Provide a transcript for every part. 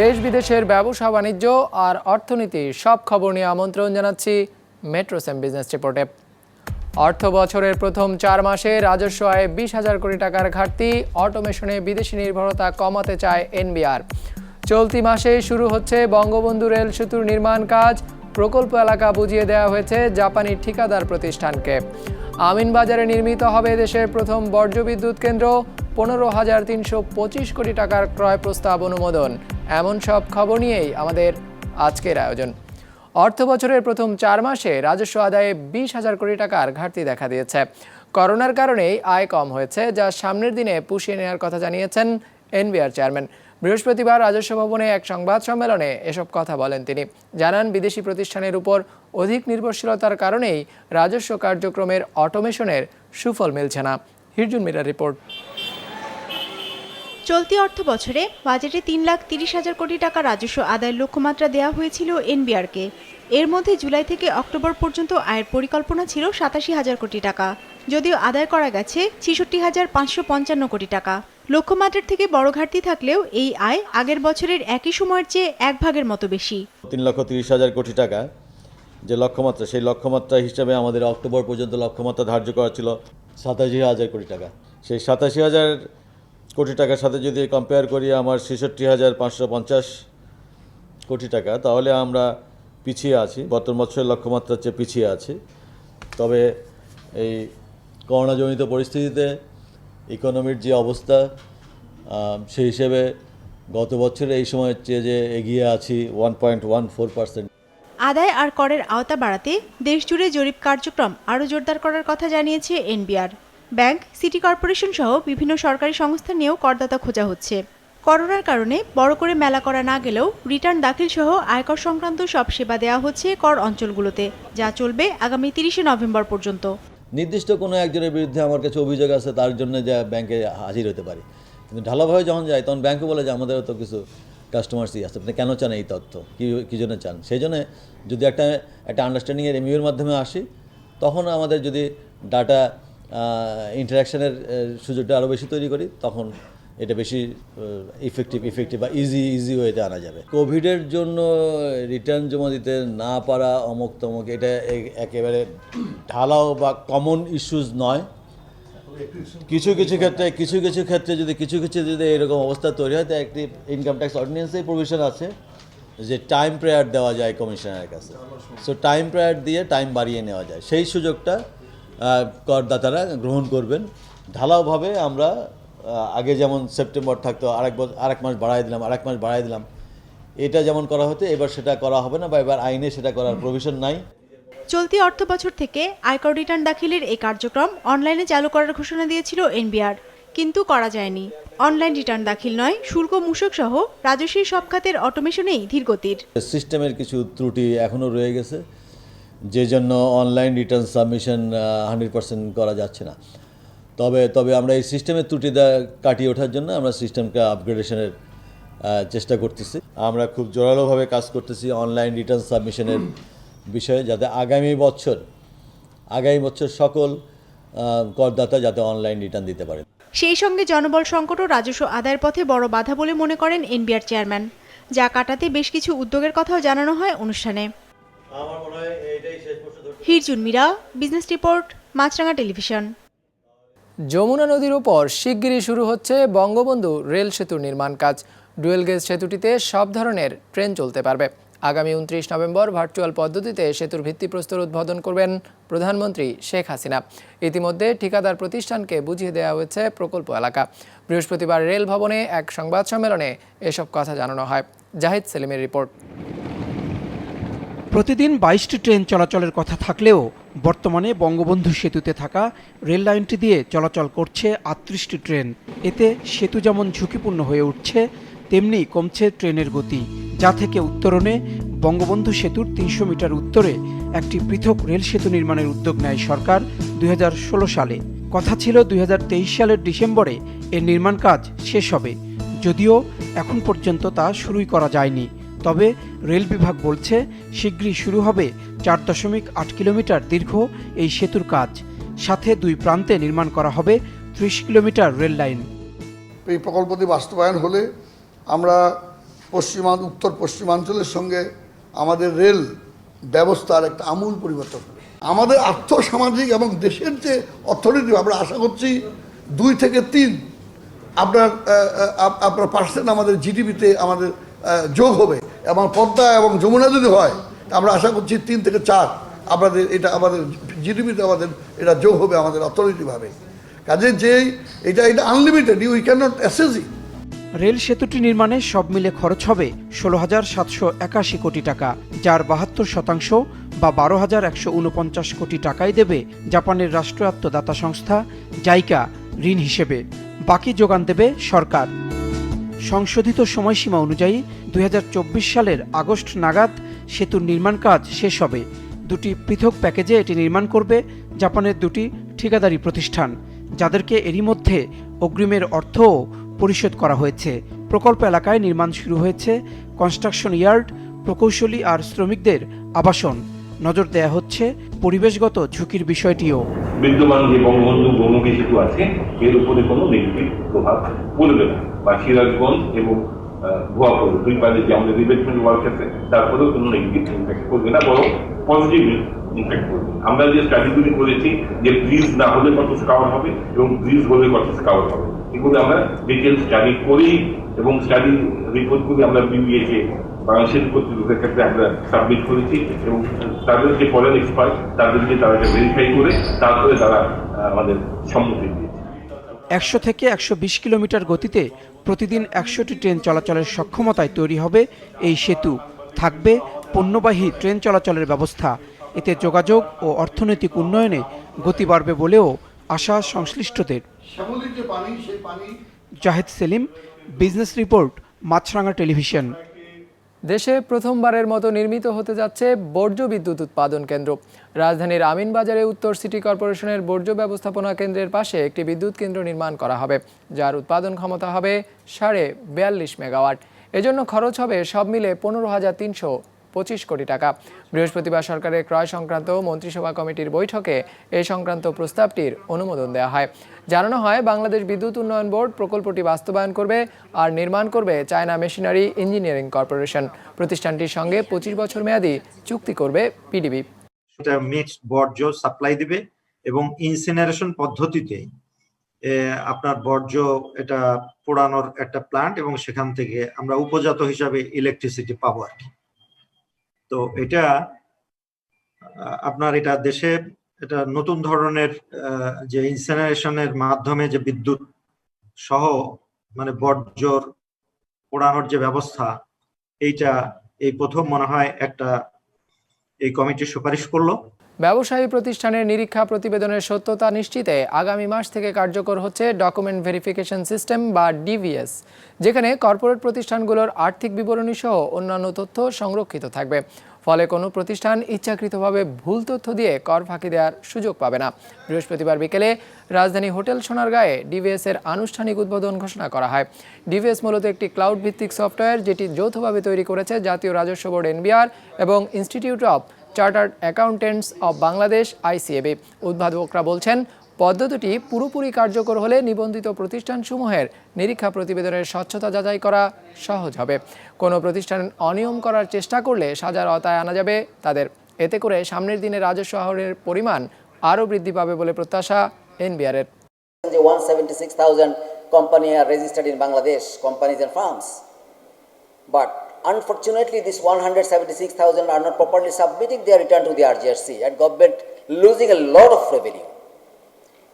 দেশ বিদেশের ব্যবসা বাণিজ্য আর অর্থনীতি সব খবর নিয়ে আমন্ত্রণ জানাচ্ছি মেট্রো সেম বিজনেস রিপোর্টে। অর্থ বছরের প্রথম 4 মাসে রাজস্ব আয়ে 20,000 কোটি টাকার ঘাটতি, অটোমেশনে বিদেশি নির্ভরতা কমাতে চায় এনবিআর। চলতি মাসে শুরু হচ্ছে বঙ্গবন্ধু রেল সেতুর নির্মাণ কাজ, প্রকল্প এলাকা বুঝিয়ে দেওয়া হয়েছে জাপানি ঠিকাদার প্রতিষ্ঠানকে। আমিনবাজারে নির্মিত হবে দেশের প্রথম বর্জ্য বিদ্যুৎ কেন্দ্র, 15,325 কোটি টাকার ক্রয় প্রস্তাব অনুমোদন। এমন সব খবর নিয়েই আমাদের আজকের আয়োজন। অর্থ বছরের প্রথম 4 মাসে রাজস্ব আদায়ে 20,000 কোটি টাকার ঘাটতি দেখা দিয়েছে। করোনার কারণেই আয় কম হয়েছে, যা সামনের দিনে পুষিয়ে নেওয়ার কথা জানিয়েছেন এনবিআর চেয়ারম্যান। বৃহস্পতিবার রাজস্ব ভবনে এক সংবাদ সম্মেলনে এসব কথা বলেন তিনি। জানান, বিদেশি প্রতিষ্ঠানের উপর অধিক নির্ভরশীলতার কারণেই রাজস্ব কার্যক্রমের অটোমেশনের সুফল মিলছে না। হিরজুন মিরার রিপোর্ট। চলতি অর্থ বছরে বাজেটে 3,30,000 কোটি টাকা রাজস্ব আদায়ের লক্ষ্যমাত্রা দেওয়া হয়েছিল এনবিআরকে। এর মধ্যে জুলাই থেকে অক্টোবর পর্যন্ত আয়ের পরিকল্পনা ছিল 87,000 কোটি টাকা, যদিও আদায় করা গেছে 66,555 কোটি টাকা। লক্ষ্যমাত্রার থেকে বড় ঘাটতি থাকলেও এই আয় আগের বছরের একই সময়ের চেয়ে 1/3 মতো বেশি। 3,30,000 কোটি টাকা যে লক্ষ্যমাত্রা, সেই লক্ষ্যমাত্রা হিসাবে আমাদের অক্টোবর পর্যন্ত লক্ষ্যমাত্রা ধার্য করা ছিল 87,000 কোটি টাকা। সেই 87,000 কোটি টাকার সাথে যদি কম্পেয়ার করি আমার 66,550 কোটি টাকা, তাহলে আমরা পিছিয়ে আছি, গত বছরের লক্ষ্যমাত্রার চেয়ে পিছিয়ে আছি। তবে এই করোনাজনিত পরিস্থিতিতে ইকোনমির যে অবস্থা, সেই হিসেবে গত বছরে এই সময়ের চেয়ে যে এগিয়ে আছি 1.14%। আদায় আর করের আওতা বাড়াতে দেশজুড়ে জরিপ কার্যক্রম আরও জোরদার করার কথা জানিয়েছে এনবিআর। ব্যাংক, সিটি কর্পোরেশন সহ বিভিন্ন সরকারি সংস্থা নিয়েও করদাতা খোঁজা হচ্ছে। করোনার কারণে বড় করে মেলা করা না গেলেও রিটার্ন দাখিল সহ আয়কর সংক্রান্ত সব সেবা দেওয়া হচ্ছে কর অঞ্চলগুলোতে, যা চলবে আগামী 30শে নভেম্বর পর্যন্ত। নির্দিষ্ট কোনো একজনের বিরুদ্ধে আমার কাছে অভিযোগ আছে, তার জন্য যা ব্যাংকে হাজির হতে পারি, কিন্তু ঢালাভাবে যখন যায় তখন ব্যাংকও বলে যে আমাদেরও তো কিছু কাস্টমার্সই আছে, আপনি কেন চান এই তথ্য, কী জন্য চান। সেই জন্য যদি একটা আন্ডারস্ট্যান্ডিংয়ের এমইউর মাধ্যমে আসি, তখন আমাদের যদি ডাটা ইন্টারাকশনের সুযোগটা আরও বেশি তৈরি করি, তখন এটা বেশি ইফেক্টিভ বা ইজি ওয়েতে আনা যাবে। কোভিডের জন্য রিটার্ন জমা দিতে না পারা অমুক তমুক, এটা একেবারে ঢালাও বা কমন ইস্যুজ নয়। কিছু ক্ষেত্রে যদি এরকম অবস্থা তৈরি হয়, তাই একটি ইনকাম ট্যাক্স অর্ডিন্যান্সেই প্রভিশন আছে যে টাইম প্রেয়ার দেওয়া যায় কমিশনারের কাছে। সো টাইম প্রেয়ার দিয়ে টাইম বাড়িয়ে নেওয়া যায়, সেই সুযোগটা করদাতারা গ্রহণ করবেন। ঢালাওভাবে আমরা আগে যেমন সেপ্টেম্বর থাকতো, আরেক মাস বাড়াই দিলাম, এটা যেমন করা হতো, এবার সেটা করা হবে না, বা এবার আইনে সেটা করার প্রভিশন নাই। চলতি অর্থ বছর থেকে আয়কর রিটার্ন দাখিলের এই কার্যক্রম অনলাইনে চালু করার ঘোষণা দিয়েছিল এনবিআর, কিন্তু করা যায়নি। অনলাইন রিটার্ন দাখিল নয়, শুল্ক মূসক সহ রাজস্বী সব খাতের অটোমেশনেই ধীরগতির। সিস্টেমের কিছু ত্রুটি এখনও রয়ে গেছে, যে জন্য অনলাইন রিটার্ন সাবমিশন 100% করা যাচ্ছে না। তবে আমরা এই সিস্টেমের ত্রুটিটা কাটিয়ে ওঠার জন্য আমরা সিস্টেমকে আপগ্রেডেশনের চেষ্টা করতেছি। আমরা খুব জোরালোভাবে কাজ করতেছি অনলাইন রিটার্ন সাবমিশনের বিষয়ে, যাতে আগামী বছর সকল করদাতা যাতে অনলাইন রিটার্ন দিতে পারে। সেই সঙ্গে জনবল সংকটও রাজস্ব আদায়ের পথে বড় বাধা বলে মনে করেন এনবিআর চেয়ারম্যান, যা কাটাতে বেশ কিছু উদ্যোগের কথাও জানানো হয় অনুষ্ঠানে। হিরজুন মিরা, বিজনেস রিপোর্ট, মাছরাঙা টেলিভিশন। যমুনা নদীর উপর শিগগিরই শুরু হচ্ছে বঙ্গবন্ধু রেল সেতুর নির্মাণ কাজ। ডুয়েল গেজ সেতুটিতে সব ধরনের ট্রেন চলতে পারবে। আগামী 29 নভেম্বর ভার্চুয়াল পদ্ধতিতে সেতুর ভিত্তিপ্রস্তর উদ্বোধন করবেন প্রধানমন্ত্রী শেখ হাসিনা। ইতিমধ্যে ঠিকাদার প্রতিষ্ঠানকে বুঝিয়ে দেওয়া হয়েছে প্রকল্প এলাকা। বৃহস্পতিবার রেল ভবনে এক সংবাদ সম্মেলনে এসব কথা জানানো হয়। জাহিদ সেলিমের রিপোর্ট। প্রতিদিন 22টি ট্রেন চলাচলের কথা থাকলেও বর্তমানে বঙ্গবন্ধু সেতুতে থাকা রেল লাইনটি দিয়ে চলাচল করছে 38টি ট্রেন। এতে সেতু যেমন ঝুঁকিপূর্ণ হয়ে উঠছে, তেমনি কমছে ট্রেনের গতি, যা থেকে উত্তরণে বঙ্গবন্ধু সেতুর 300 মিটার উত্তরে একটি পৃথক রেল সেতু নির্মাণের উদ্যোগ নেয় সরকার 2016 সালে। কথা ছিল 2023 সালের ডিসেম্বরে এর নির্মাণ কাজ শেষ হবে, যদিও এখন পর্যন্ত তা শুরুই করা যায়নি। তবে রেল বিভাগ বলছে শীঘ্রই শুরু হবে 4.8 কিলোমিটার দীর্ঘ এই সেতুর কাজ। সাথে 2 প্রান্তে নির্মাণ করা হবে 30 কিলোমিটার রেল লাইন। এই প্রকল্পটি বাস্তবায়ন হলে আমরা উত্তর পশ্চিমাঞ্চলের সঙ্গে আমাদের রেল ব্যবস্থার একটা আমূল পরিবর্তন হবে। আমাদের আর্থসামাজিক এবং দেশের যে অর্থনীতি, আমরা আশা করছি 2 থেকে 3 আপনার পার্সেন্ট আমাদের জিডিপিতে আমাদের যোগ হবে, এবং পদ্মা এবং যমুনা যদি হয় আমরা আশা করছি 3 থেকে 4 আমাদের জিডিপিতে আমাদের এটা যোগ হবে আমাদের অর্থনৈতিকভাবে। কাজে যেই এটা unlimited, we can not assess it. Rail সেতুটি নির্মাণে সব মিলে খরচ হবে 16,781 কোটি টাকা, যার 72% বা 12,149 কোটি টাকাই দেবে জাপানের রাষ্ট্রায়ত্ত দাতা সংস্থা জাইকা ঋণ হিসেবে। বাকি যোগান দেবে সরকার। সংশোধিত সময়সীমা অনুযায়ী 2024 সালের আগস্ট নাগাদ সেতুর নির্মাণ কাজ শেষ হবে। 2টি পৃথক প্যাকেজে এটি নির্মাণ করবে জাপানের 2টি ঠিকাদারি প্রতিষ্ঠান, যাদেরকে এরই মধ্যে অগ্রিমের অর্থও পরিশোধ করা হয়েছে। প্রকল্প এলাকায় নির্মাণ শুরু হয়েছে কনস্ট্রাকশন ইয়ার্ড, প্রকৌশলী আর শ্রমিকদের আবাসন। নজর দেয়া হচ্ছে পরিবেশগত ঝুঁকির বিষয়টিও। বিদ্যমান যে বঙ্গবন্ধু বহুমুখী সেতু আছে এর উপরে কোনো নেগেটিভ প্রভাব পড়বে না, বা সিরাজগঞ্জ এবং ভুয়াপুর 2 পারে যে আমাদের রিভেটমেন্ট ওয়ার্ক আছে তারপরেও কোনো নেগেটিভ ইম্প্যাক্ট করবে না, বরং পজিটিভ ইম্প্যাক্ট করবে। আমরা যে স্টাডিগুলি করেছি যে ব্রিজ না হলে কত স্কাওয়ার হবে এবং ব্রিজ হলে কত স্কাওয়ার হবে, এগুলো আমরা ডিটেল স্টাডি করি এবং স্টাডি রিপোর্টগুলি আমরা বিবিএকে বাংলাদেশের কর্তৃপক্ষের ক্ষেত্রে আমরা সাবমিট করেছি, এবং তাদের যে ফরেন এক্সপার্ট তাদেরকে তারা ভেরিফাই করে তারপরে তারা আমাদের সম্মতি দিয়েছে। 100 থেকে 120 কিলোমিটার গতিতে প্রতিদিন 100টি ট্রেন চলাচলের সক্ষমতায় তৈরি হবে এই সেতু। থাকবে পণ্যবাহী ট্রেন চলাচলের ব্যবস্থা। এতে যোগাযোগ ও অর্থনৈতিক উন্নয়নে গতি বাড়বে বলেও আশা সংশ্লিষ্টদের। জাহেদ সেলিম, বিজনেস রিপোর্ট, মাছরাঙা টেলিভিশন। দেশে প্রথমবারের মতো নির্মিত হতে যাচ্ছে বর্জ্য বিদ্যুৎ উৎপাদন কেন্দ্র। রাজধানীর আমিনবাজারে উত্তর সিটি কর্পোরেশনের বর্জ্য ব্যবস্থাপনা কেন্দ্রের পাশে একটি বিদ্যুৎ কেন্দ্র নির্মাণ করা হবে, যার উৎপাদন ক্ষমতা হবে 42.5 মেগাওয়াট। এজন্য খরচ হবে সব মিলে 15,325 কোটি টাকা। বৃহস্পতিবার সরকারের ক্রয় সংক্রান্ত মন্ত্রিসভা কমিটির বৈঠকে এই সংক্রান্ত প্রস্তাবটির অনুমোদন দেওয়া হয়। জানানো হয়, বাংলাদেশ বিদ্যুৎ উন্নয়ন বোর্ড প্রকল্পটি বাস্তবায়ন করবে আর নির্মাণ করবে চায়না মেশিনারি ইঞ্জিনিয়ারিং কর্পোরেশন। প্রতিষ্ঠানটির সঙ্গে 25 বছর মেয়াদী চুক্তি করবে পিডিবি। এটা মিক্সড বর্জ্য সাপ্লাই দিবে এবং ইনসিনারেশন পদ্ধতিতে আপনার বর্জ্য এটা পোড়ানোর একটা প্ল্যান্ট, এবং সেখান থেকে আমরা উপজাত হিসাবে ইলেকট্রিসিটি পাবো আর কি। তো এটা আপনার এটা দেশে এটা নতুন ধরনের যে ইনসিনারেশনের মাধ্যমে যে বিদ্যুৎ সহ মানে বর্জ্যর পোড়ানোর যে ব্যবস্থা, এই প্রথম মনে হয় একটা এই কমিটি সুপারিশ করলো। ব্যবসায়ী প্রতিষ্ঠানের নিরীক্ষা প্রতিবেদনের সত্যতা নিশ্চিতে আগামী মাস থেকে কার্যকর হচ্ছে ডকুমেন্ট ভেরিফিকেশন সিস্টেম বা ডিভিএস, যেখানে কর্পোরেট প্রতিষ্ঠানগুলোর আর্থিক বিবরণী সহ অন্যান্য তথ্য সংরক্ষিত থাকবে। ফলে কোনো প্রতিষ্ঠান ইচ্ছাকৃতভাবে ভুল তথ্য দিয়ে কর ফাঁকি দেওয়ার সুযোগ পাবে না। বৃহস্পতিবার বিকেলে রাজধানী হোটেল সোনারগাঁয়ে ডিভিএস এর আনুষ্ঠানিক উদ্বোধন ঘোষণা করা হয়। ডিভিএস মূলত একটি ক্লাউড ভিত্তিক সফটওয়্যার, যেটি যৌথভাবে তৈরি করেছে জাতীয় রাজস্ব বোর্ড এনবিআর এবং Institute of Chartered Accountants of Bangladesh ICAB. উদ্ভাবকরা বলছেন, পদ্ধতিটি পুরোপুরি কার্যকর হলে নিবন্ধিত প্রতিষ্ঠানসমূহের নিরীক্ষা প্রতিবেদনের স্বচ্ছতা যাচাই করা সহজ হবে। কোনো প্রতিষ্ঠান অনিয়ম করার চেষ্টা করলে সাজার আওতায় আনা যাবে তাদের। এতে করে সামনের দিনে রাজস্ব আহরণের পরিমাণ আরও বৃদ্ধি পাবে বলে প্রত্যাশা এনবিআর-এর। 176,000 company are registered in Bangladesh, companies and firms. But unfortunately, this 176,000 are not properly submitting their return to the RGRC, and government losing a lot of revenue.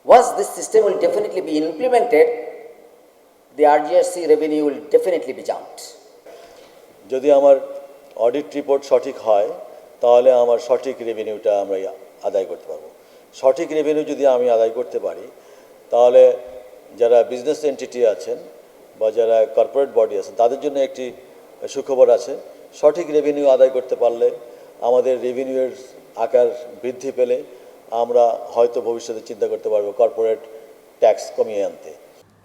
Once this system will definitely be implemented, the RGRC revenue will definitely be jumped. যদি আমার audit report সঠিক হয় তাহলে আমার সঠিক রেভিনিউটা আমরা আদায় করতে পারবো। সঠিক রেভিনিউ যদি আমি আদায় করতে পারি তাহলে যারা বিজনেস এন্টিটি আছেন বা যারা কর্পোরেট বডি আছেন তাদের জন্য একটি সুখবর আছে। সঠিক রেভিনিউ আদায় করতে পারলে আমাদের রেভিনিউয়ের আকার বৃদ্ধি পেলে আমরা হয়তো ভবিষ্যতে চিন্তা করতে পারবো কর্পোরেট ট্যাক্স কমিয়ে আনতে।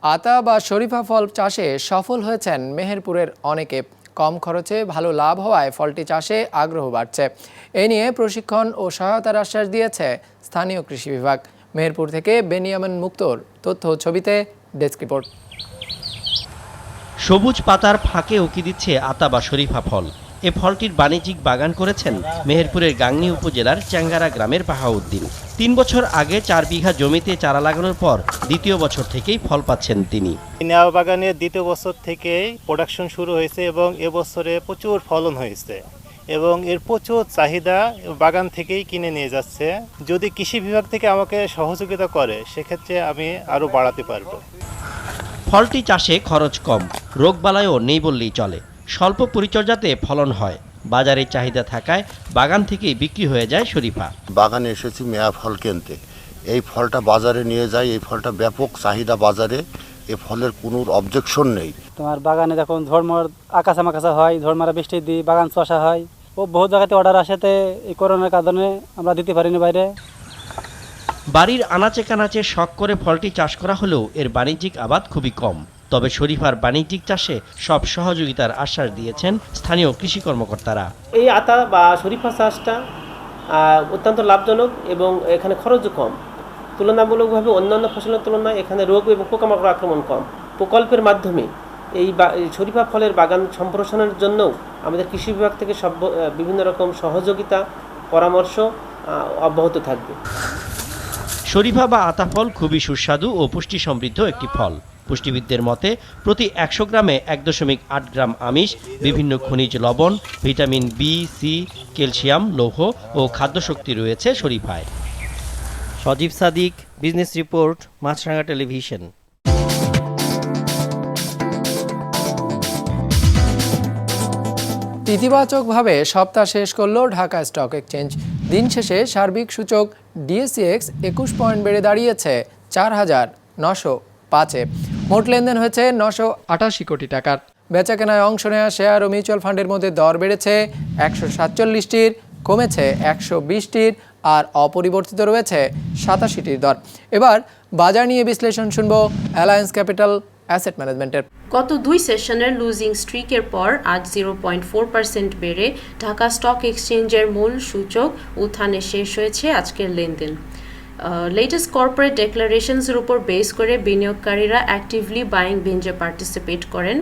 আতা বা শরীফা ফল চাষে সফল হয়েছেন মেহেরপুরের অনেকে। কম খরচে ভালো লাভ হওয়ায় ফলটি চাষে আগ্রহ বাড়ছে। এ নিয়ে প্রশিক্ষণ ও সহায়তার আশ্বাস দিয়েছে স্থানীয় কৃষি বিভাগ। মেহেরপুর থেকে বেনিয়ামিন মুক্তোর তথ্য ছবিতে ডেস্ক রিপোর্ট। সবুজ পাতার ফাঁকে উকি দিচ্ছে আতা বা শরীফা ফল। এ ফলটির বাণিজ্যিক বাগান করেছেন মেহেরপুরের গাংনী উপজেলার চ্যাঙ্গারা গ্রামের বাহাউদ্দিন। ৩ বছর আগে ৪ বিঘা জমিতে চারা লাগানোর পর দ্বিতীয় বছর থেকেই ফল পাচ্ছেন তিনি। নেওয়া বাগানের দ্বিতীয় বছর থেকেই প্রোডাকশন শুরু হয়েছে এবং এবছরে প্রচুর ফলন হয়েছে এবং এর প্রচুর চাহিদা বাগান থেকেই কিনে নিয়ে যাচ্ছে। যদি কৃষি বিভাগ থেকে আমাকে সহযোগিতা করে সেক্ষেত্রে আমি আরও বাড়াতে পারবো। ফলটি চাষে খরচ কম, রোগবালাইও নেই বললেই চলে। স্বল্প পরিচর্যাতে ফলন হয়। বাজারে চাহিদা থাকায় বাগান থেকেই বিক্রি হয়ে যায় শরীফা। বাগানে এসেছি মেয়া ফল কিনতে, এই ফলটা বাজারে নিয়ে যাই, এই ফলটা ব্যাপক চাহিদা বাজারে, এই ফলের কোনো অবজেকশন নেই। তোমার বাগানে যখন ঝড়মড় আকাশা মাকাশা হয়, ঝড়মারা বৃষ্টি দিই, বাগান চষা হয়, ও বহু জায়গাতে অর্ডার আসাতে এই করোনার কারণে আমরা দিতে পারিনি বাইরে। বাড়ির আনাচে কানাচে শখ করে ফলটি চাষ করা হলেও এর বাণিজ্যিক আবাদ খুবই কম। তবে শরীফার বাণিজ্যিক চাষে সব সহযোগিতার আশ্বাস দিয়েছেন স্থানীয় কৃষি কর্মকর্তারা। এই আতা বা শরীফা চাষটা অত্যন্ত লাভজনক এবং এখানে খরচও কম। তুলনামূলকভাবে অন্যান্য ফসলের তুলনায় এখানে রোগ এবং পোকামাকড় আক্রমণ কম। প্রকল্পের মাধ্যমে এই শরীফা ফলের বাগান সম্প্রসারণের জন্যও আমাদের কৃষি বিভাগ থেকে বিভিন্ন রকম সহযোগিতা পরামর্শ অব্যাহত থাকবে। শরীফা বা আতা ফল খুবই সুস্বাদু ও পুষ্টি সমৃদ্ধ একটি ফল। পুষ্টিবিদদের মতে প্রতি ১০০ গ্রামে ১.৮ গ্রাম আমিষ, বিভিন্ন খনিজ লবণ, ভিটামিন বি, সি, ক্যালসিয়াম, লৌহ ও খাদ্যশক্তি রয়েছে শরীফায়। সজীব সাদিক, বিজনেস রিপোর্ট, মাছরাঙা টেলিভিশন। ইতিবাচকভাবে সপ্তাহ শেষ করল ঢাকা স্টক এক্সচেঞ্জ। দিন শেষে সার্বিক সূচক ডিএসইএক্স ২১ পয়েন্ট বেড়ে দাঁড়িয়েছে ৪,৯০৫-এ। মোট লেনদেন হয়েছে ৯৮৮ কোটি টাকার। বেচাকেনায় অংশ নেওয়া শেয়ার ও মিউচুয়াল ফান্ডের মধ্যে দর বেড়েছে ১৪৭টির, কমেছে ১২০টির, আর অপরিবর্তিত রয়েছে ৮৭টির দর। এবার বাজার নিয়ে বিশ্লেষণ শুনব অ্যালায়েন্স ক্যাপিটাল অ্যাসেট ম্যানেজমেন্টের। গত ২ সেশনের লুজিং স্ট্রিকের পর আজ 0.4% বেড়ে ঢাকা স্টক এক্সচেঞ্জের মূল সূচক উত্থানে শেষ হয়েছে আজকের লেনদেন। লেটেস্ট কর্পোরেট ডেক্লারেশনসের উপর বেস করে বিনিয়োগকারীরা অ্যাক্টিভলি বাইং বেঞ্চে পার্টিসিপেট করেন।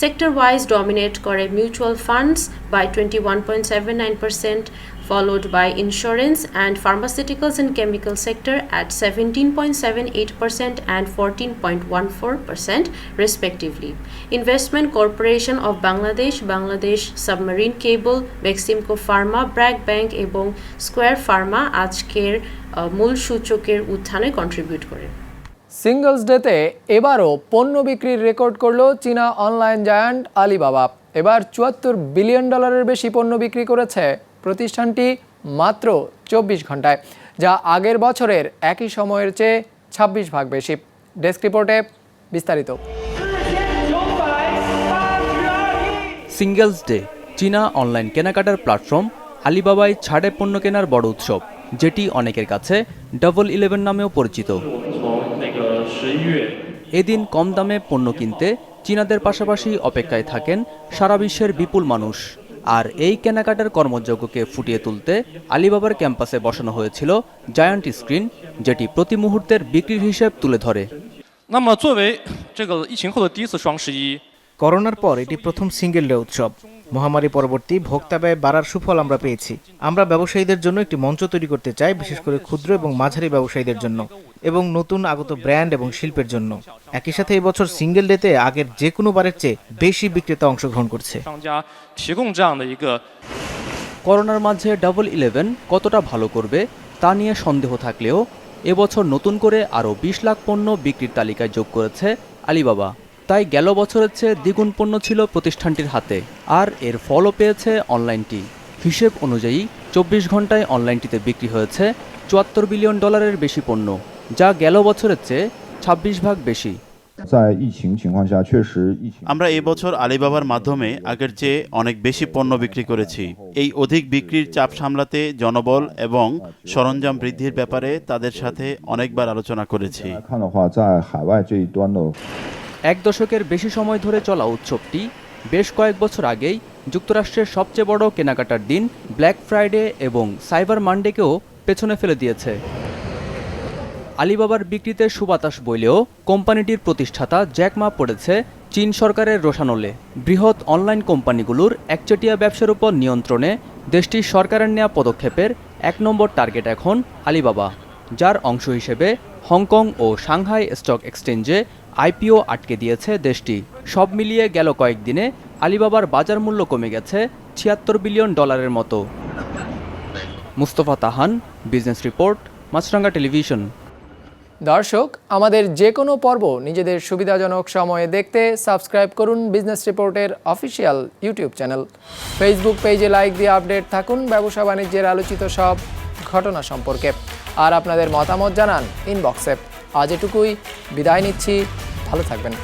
সেক্টর ওয়াইজ ডমিনেট করে mutual funds by 21.79%, followed by insurance and pharmaceuticals and chemical sector at 17.78% and 14.14% respectively. Investment Corporation of Bangladesh, Bangladesh Submarine Cable, Beximco Pharma, Bragg Bank এবং square Pharma আজকের মূল সূচকের উত্থানে contribute করে। Singles ডেতে এবারও পণ্য বিক্রির রেকর্ড করল চীনা অনলাইন জায়ান্ট আলিবাবা। এবার $৭৪ বিলিয়ন বেশি পণ্য বিক্রি করেছে প্রতিষ্ঠানটি মাত্র ২৪ ঘন্টায়, যা আগের বছরের একই সময়ের চেয়ে ২৬ ভাগ বেশি। ডেস্ক রিপোর্টে বিস্তারিত। সিঙ্গলস ডে চীনা অনলাইন কেনাকাটার প্ল্যাটফর্ম আলিবাবায় ছাড়ে পণ্য কেনার বড় উৎসব, যেটি অনেকের কাছে ডাবল 11 নামেও পরিচিত। এদিন কম দামে পণ্য কিনতে চীনাদের পাশাপাশি অপেক্ষায় থাকেন সারা বিশ্বের বিপুল মানুষ। আর এই কেনাকাটার কর্মযজ্ঞকে ফুটিয়ে তুলতে আলিবাবার ক্যাম্পাসে বসানো হয়েছিল জায়ান্ট স্ক্রিন, যেটি প্রতি মুহূর্তের বিক্রির হিসেব তুলে ধরে। করোনার পর এটি প্রথম সিঙ্গেল ডে উৎসব। মহামারী পরবর্তী ভোক্তা ব্যয় বাড়ার সুফল আমরা পেয়েছি। আমরা ব্যবসায়ীদের জন্য একটি মঞ্চ তৈরি করতে চাই, বিশেষ করে ক্ষুদ্র এবং মাঝারি ব্যবসায়ীদের জন্য এবং নতুন আগত ব্র্যান্ড এবং শিল্পের জন্য। একই সাথে এই বছর সিঙ্গেল ডেতে আগের যে কোনো বারের চেয়ে বেশি বিক্রেতা অংশগ্রহণ করছে। করোনার মাঝে ডাবল 11 কতটা ভালো করবে তা নিয়ে সন্দেহ থাকলেও এবছর নতুন করে আরও ২০ লাখ পণ্য বিক্রির তালিকায় যোগ করেছে আলিবাবা। তাই গেল বছরের চেয়ে দ্বিগুণ পণ্য ছিল প্রতিষ্ঠানটির হাতে, আর এর ফলও পেয়েছে অনলাইনটি। হিসেব অনুযায়ী ২৪ ঘন্টায় অনলাইনটিতে বিক্রি হয়েছে $৭৪ বিলিয়ন বেশি পণ্য, যা গেল বছরের চেয়ে ২৬ ভাগ বেশি। আমরা এবছর আলিবাবার মাধ্যমে আগের চেয়ে অনেক বেশি পণ্য বিক্রি করেছি। এই অধিক বিক্রির চাপ সামলাতে জনবল এবং সরঞ্জাম বৃদ্ধির ব্যাপারে তাদের সাথে অনেকবার আলোচনা করেছি। ১ দশকের বেশি সময় ধরে চলা উৎসবটি বেশ কয়েক বছর আগেই যুক্তরাষ্ট্রের সবচেয়ে বড় কেনাকাটার দিন ব্ল্যাক ফ্রাইডে এবং সাইবার মানডেকেও পেছনে ফেলে দিয়েছে। আলিবাবার বিক্রিতে সুবাতাস বইলেও কোম্পানিটির প্রতিষ্ঠাতা জ্যাক মা পড়েছে চীন সরকারের রোষানলে বৃহৎ অনলাইন কোম্পানিগুলোর একচেটিয়া ব্যবসার উপর নিয়ন্ত্রণে দেশটির সরকারের নেওয়া পদক্ষেপের 1 নম্বর টার্গেট এখন আলিবাবা, যার অংশ হিসেবে হংকং ও সাংহাই স্টক এক্সচেঞ্জে আইপিও আটকে দিয়েছে দেশটি। সব মিলিয়ে গেল কয়েকদিনে আলিবাবার বাজার মূল্য কমে গেছে $76 বিলিয়ন মতো। মুস্তফা তাহান, বিজনেস রিপোর্ট, মাছরাঙ্গা টেলিভিশন। দর্শক, আমাদের যে কোনো পর্ব নিজেদের সুবিধাজনক সময়ে দেখতে সাবস্ক্রাইব করুন বিজনেস রিপোর্টের অফিসিয়াল ইউটিউব চ্যানেল। ফেসবুক পেজে লাইক দিয়ে আপডেট থাকুন ব্যবসা বাণিজ্যের আলোচিত সব ঘটনা সম্পর্কে। আর আপনাদের মতামত জানান ইনবক্সে। আজ এটুকুই, বিদায় নিচ্ছি, ভালো থাকবেন।